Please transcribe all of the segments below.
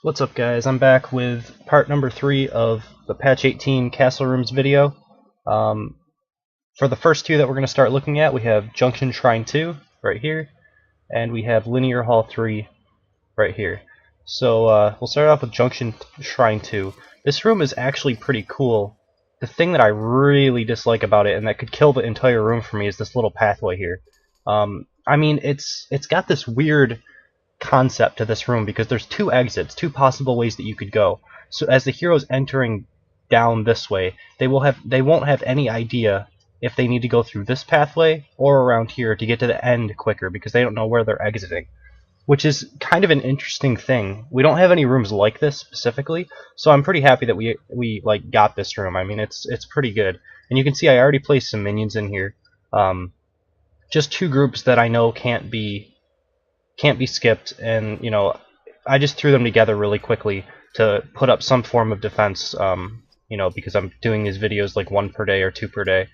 What's up, guys? I'm back with part number 3 of the Patch 18 Castle Rooms video. Um, for the first two that we're going to start looking at, we have Junction Shrine 2 right here, and we have Linear Hall 3 right here. So we'll start off with Junction Shrine 2. This room is actually pretty cool. The thing that I really dislike about it, and that could kill the entire room for me, is this little pathway here. I mean, it's got this weird concept to this room because there's two exits, two possible ways that you could go. So as the hero's entering down this way, they won't have any idea if they need to go through this pathway or around here to get to the end quicker because they don't know where they're exiting. Which is kind of an interesting thing. We don't have any rooms like this specifically, so I'm pretty happy that we like got this room. I mean, it's pretty good. And you can see I already placed some minions in here. Just two groups that I know can't be skipped, and you know, I just threw them together really quickly to put up some form of defense, you know, because I'm doing these videos like 1 per day or 2 per day,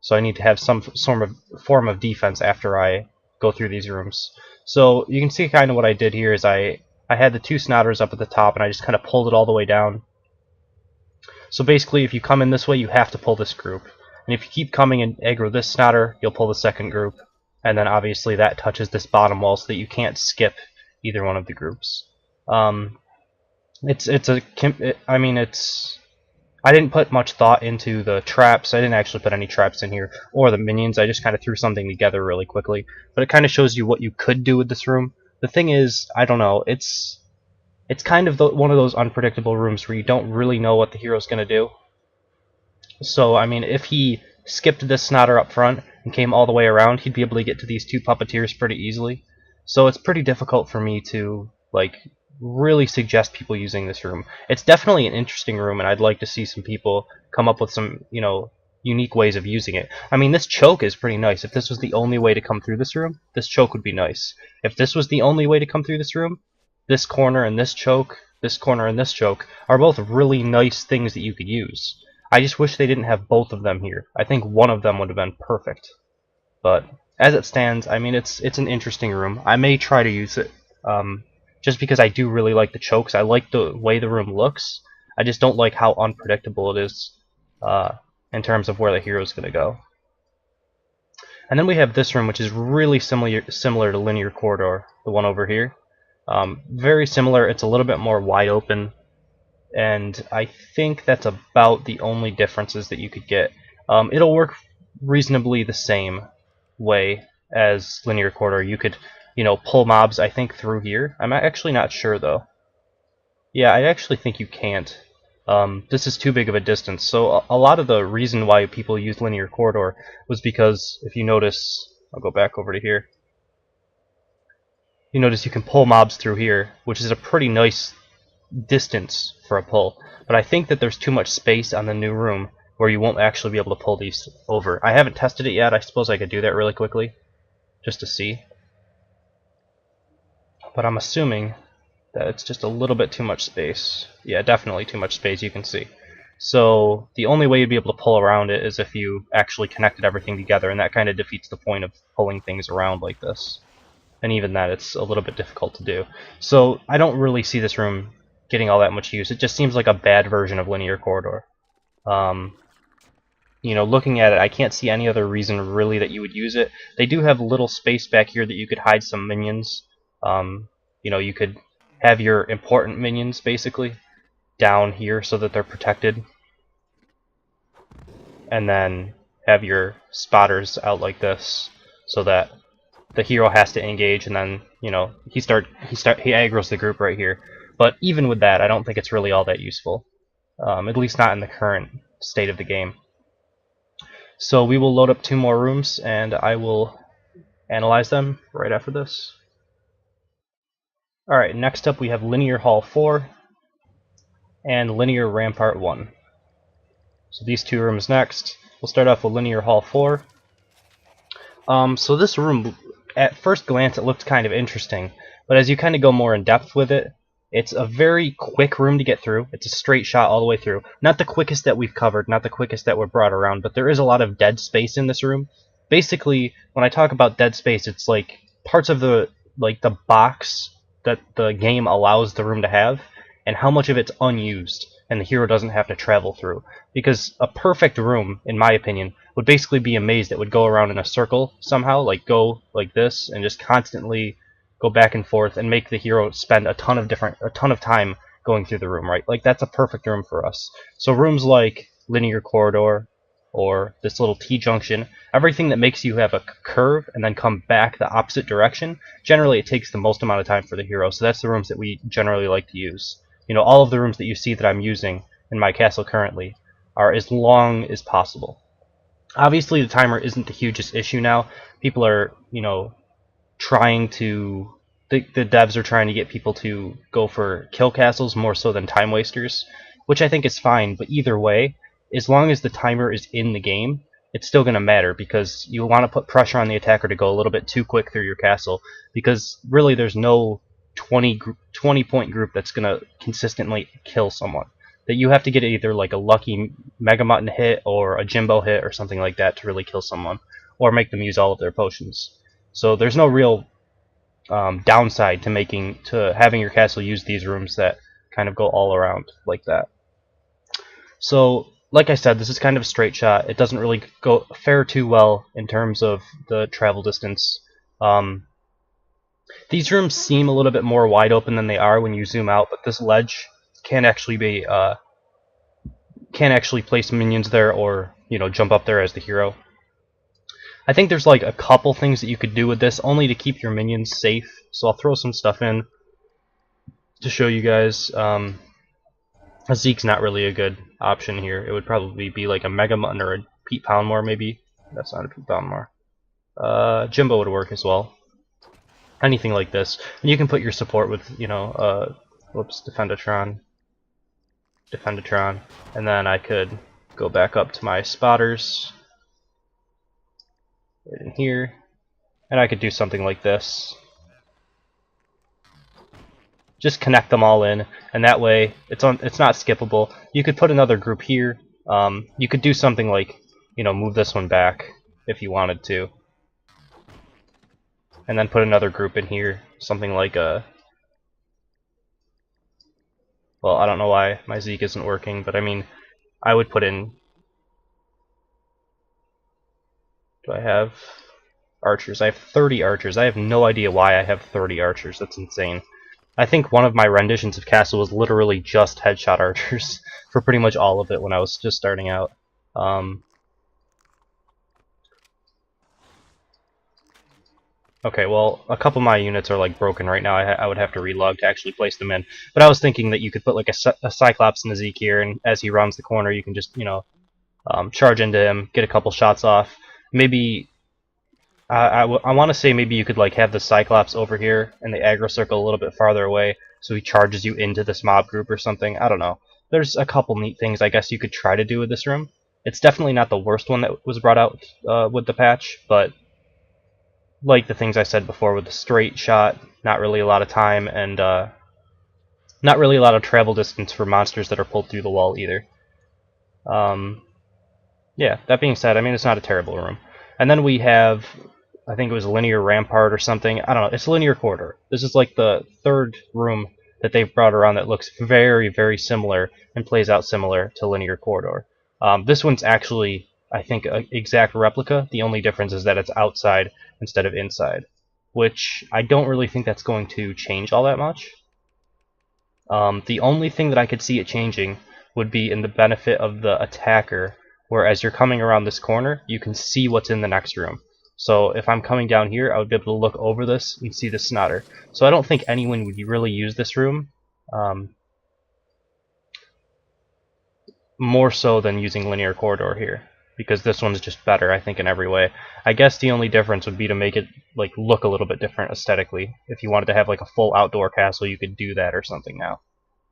so I need to have some form of defense after I go through these rooms. So you can see kind of what I did here is I had the two snotters up at the top and I just kind of pulled it all the way down. So basically if you come in this way you have to pull this group, and if you keep coming and aggro this snotter you'll pull the second group, and then obviously that touches this bottom wall so that you can't skip either one of the groups. I mean, I didn't put much thought into the traps. I didn't actually put any traps in here or the minions. I just kind of threw something together really quickly, but it kind of shows you what you could do with this room. The thing is, I don't know, it's kind of one of those unpredictable rooms where you don't really know what the hero's going to do. So I mean, if he skipped this snotter up front and came all the way around, he'd be able to get to these two puppeteers pretty easily. So it's pretty difficult for me to like really suggest people using this room. It's definitely an interesting room, and I'd like to see some people come up with some, you know, unique ways of using it. I mean, this choke is pretty nice. If this was the only way to come through this room, this choke would be nice. If this was the only way to come through this room, this corner and this choke, this corner and this choke are both really nice things that you could use. I just wish they didn't have both of them here. I think one of them would have been perfect. But as it stands, I mean, it's an interesting room. I may try to use it, just because I do really like the chokes. I like the way the room looks. I just don't like how unpredictable it is in terms of where the hero's going to go. And then we have this room, which is really similar to Linear Corridor, the one over here. Very similar. It's a little bit more wide open, and I think that's about the only differences that you could get. It'll work reasonably the same way as Linear Corridor. You could, you know, pull mobs, I think, through here. I'm actually not sure, though. Yeah, I actually think you can't. This is too big of a distance. So a lot of the reason why people use Linear Corridor was because, if you notice, I'll go back over to here. You notice you can pull mobs through here, which is a pretty nice distance for a pull, but I think that there's too much space on the new room where you won't actually be able to pull these over. I haven't tested it yet. I suppose I could do that really quickly just to see, but I'm assuming that it's just a little bit too much space. Yeah, definitely too much space, you can see. So the only way you'd be able to pull around it is if you actually connected everything together, and that kind of defeats the point of pulling things around like this. And even that, it's a little bit difficult to do. So I don't really see this room getting all that much use. It just seems like a bad version of Linear Corridor. You know, looking at it, I can't see any other reason really that you would use it. They do have a little space back here that you could hide some minions. You know, you could have your important minions basically down here so that they're protected, and then have your spotters out like this so that the hero has to engage, and then, you know, he aggro's the group right here. But even with that, I don't think it's really all that useful, at least not in the current state of the game. So we will load up 2 more rooms, and I will analyze them right after this. Alright, next up we have Linear Hall 4 and Linear Rampart 1. So these 2 rooms next. We'll start off with Linear Hall 4. So this room, at first glance, it looked kind of interesting, but as you kind of go more in depth with it, it's a very quick room to get through. It's a straight shot all the way through. Not the quickest that we've covered, not the quickest that we're brought around, but there is a lot of dead space in this room. Basically, when I talk about dead space, it's like parts of the box that the game allows the room to have and how much of it's unused and the hero doesn't have to travel through. Because a perfect room, in my opinion, would basically be a maze that would go around in a circle somehow, like go like this and just constantly go back and forth and make the hero spend a ton of time going through the room, right? Like that's a perfect room for us. So rooms like linear corridor or this little T-junction, everything that makes you have a curve and then come back the opposite direction, generally it takes the most amount of time for the hero. So that's the rooms that we generally like to use. You know, all of the rooms that you see that I'm using in my castle currently are as long as possible. Obviously the timer isn't the hugest issue now. People are, you know, trying to the devs are trying to get people to go for kill castles more so than time wasters, which I think is fine, but either way, as long as the timer is in the game, it's still going to matter because you want to put pressure on the attacker to go a little bit too quick through your castle, because really there's no 20 point group that's going to consistently kill someone. That you have to get either like a lucky Mega Mutton hit or a Jimbo hit or something like that to really kill someone, or make them use all of their potions. So there's no real downside to having your castle use these rooms that kind of go all around like that. So, like I said, this is kind of a straight shot. It doesn't really fare too well in terms of the travel distance. These rooms seem a little bit more wide open than they are when you zoom out, but this ledge can actually place minions there, or jump up there as the hero. I think there's like a couple things that you could do with this, only to keep your minions safe. So I'll throw some stuff in to show you guys. A Zeke's not really a good option here. It would probably be like a Mega Mutton or a Pete Poundmore, maybe. That's not a Pete Poundmore. Jimbo would work as well. Anything like this. And you can put your support with, Defendatron. And then I could go back up to my spotters. Right in here, and I could do something like this. Just connect them all in, and that way it's not skippable. You could put another group here. You could do something like, move this one back if you wanted to, and then put another group in here. Something like a. Well, I don't know why my Zeke isn't working, but I mean, I would put in. Do I have archers? I have 30 archers. I have no idea why I have 30 archers. That's insane. I think one of my renditions of Castle was literally just headshot archers for pretty much all of it when I was just starting out. Okay, well, a couple of my units are like broken right now. I would have to relog to actually place them in. But I was thinking that you could put like a Cyclops in the Zeke here, and as he rounds the corner, you can just, charge into him, get a couple shots off. Maybe I want to say maybe you could like have the Cyclops over here and the aggro circle a little bit farther away, so he charges you into this mob group or something. I don't know. There's a couple neat things I guess you could try to do with this room. It's definitely not the worst one that was brought out with the patch, but like the things I said before with the straight shot, not really a lot of time, and not really a lot of travel distance for monsters that are pulled through the wall either. Yeah, that being said, I mean, it's not a terrible room. And then we have, I think it was Linear Rampart or something. I don't know. It's Linear Corridor. This is like the third room that they've brought around that looks very, very similar and plays out similar to Linear Corridor. This one's actually, I think, an exact replica. The only difference is that it's outside instead of inside, which I don't really think that's going to change all that much. The only thing that I could see it changing would be in the benefit of the attacker, where as you're coming around this corner, you can see what's in the next room. So if I'm coming down here, I would be able to look over this and see the Snotter. So I don't think anyone would really use this room more so than using Linear Corridor here, because this one's just better, I think, in every way. I guess the only difference would be to make it like look a little bit different aesthetically. If you wanted to have like a full outdoor castle, you could do that or something now.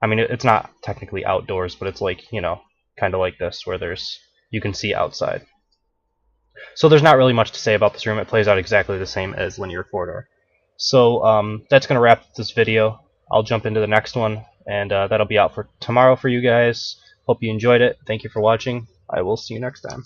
I mean, it's not technically outdoors, but it's like, kind of like this, where you can see outside. So there's not really much to say about this room. It plays out exactly the same as Linear Corridor. So that's going to wrap up this video. I'll jump into the next one, and that'll be out for tomorrow for you guys. Hope you enjoyed it. Thank you for watching. I will see you next time.